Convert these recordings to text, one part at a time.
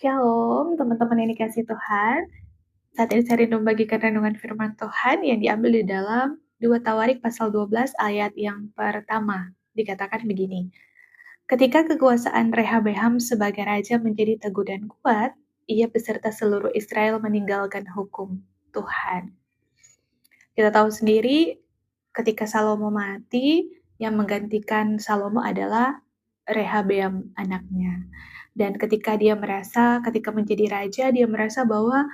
Shalom, teman-teman yang dikasihi Tuhan. Saat ini saya rindu membagikan renungan firman Tuhan yang diambil di dalam 2 Tawarik pasal 12 ayat yang pertama. Dikatakan begini, ketika kekuasaan Rehabeam sebagai raja menjadi teguh dan kuat, ia beserta seluruh Israel meninggalkan hukum Tuhan. Kita tahu sendiri ketika Salomo mati, yang menggantikan Salomo adalah Rehabeam anaknya. Dan ketika dia merasa, ketika menjadi raja, dia merasa bahwa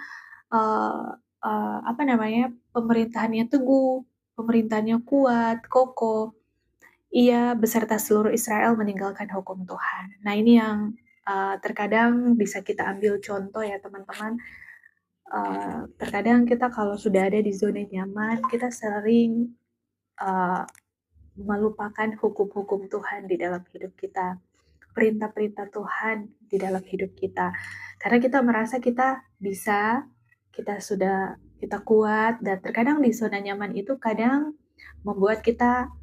pemerintahannya teguh, pemerintahannya kuat, kokoh. Ia beserta seluruh Israel meninggalkan hukum Tuhan. Nah ini yang terkadang bisa kita ambil contoh ya teman-teman. Terkadang kita kalau sudah ada di zona nyaman, kita sering melupakan hukum-hukum Tuhan di dalam hidup kita, perintah-perintah Tuhan di dalam hidup kita. Karena kita merasa kita bisa, kita kuat, dan terkadang di zona nyaman itu kadang membuat kita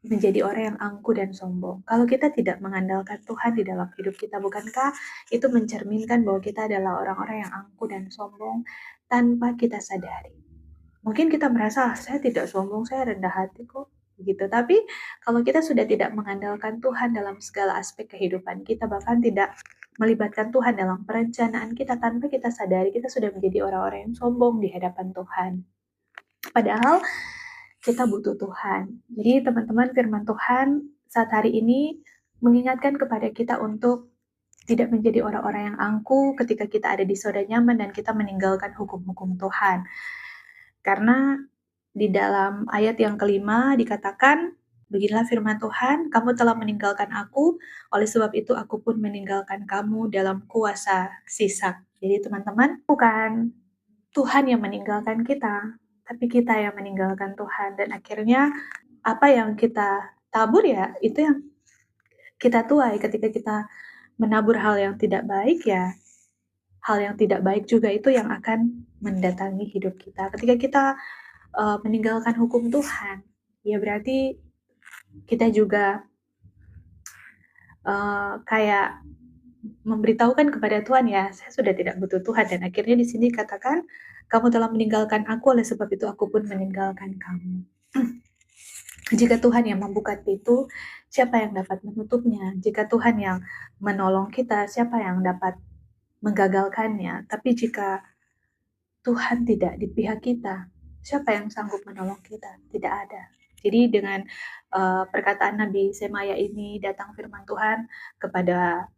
menjadi orang yang angkuh dan sombong. Kalau kita tidak mengandalkan Tuhan di dalam hidup kita, bukankah itu mencerminkan bahwa kita adalah orang-orang yang angkuh dan sombong tanpa kita sadari? Mungkin kita merasa, saya tidak sombong, saya rendah hati kok, gitu. Tapi kalau kita sudah tidak mengandalkan Tuhan dalam segala aspek kehidupan kita, bahkan tidak melibatkan Tuhan dalam perencanaan kita, tanpa kita sadari, kita sudah menjadi orang-orang yang sombong di hadapan Tuhan. Padahal kita butuh Tuhan. Jadi teman-teman, firman Tuhan saat hari ini mengingatkan kepada kita untuk tidak menjadi orang-orang yang angkuh ketika kita ada di zona nyaman dan kita meninggalkan hukum-hukum Tuhan. Karena di dalam ayat yang kelima dikatakan, beginilah firman Tuhan, kamu telah meninggalkan aku, oleh sebab itu aku pun meninggalkan kamu dalam kuasa Sisak. Jadi teman-teman, bukan Tuhan yang meninggalkan kita, tapi kita yang meninggalkan Tuhan. Dan akhirnya apa yang kita tabur ya, itu yang kita tuai. Ketika kita menabur hal yang tidak baik ya, hal yang tidak baik juga itu yang akan mendatangi hidup kita. Ketika kita meninggalkan hukum Tuhan, ya berarti kita juga kayak memberitahukan kepada Tuhan ya, saya sudah tidak butuh Tuhan. Dan akhirnya di sini katakan, kamu telah meninggalkan aku, oleh sebab itu aku pun meninggalkan kamu. Jika Tuhan yang membuka pintu, siapa yang dapat menutupnya? Jika Tuhan yang menolong kita, siapa yang dapat menggagalkannya? Tapi jika Tuhan tidak di pihak kita, siapa yang sanggup menolong kita? Tidak ada. Jadi dengan perkataan Nabi Semaya ini, datang firman Tuhan kepada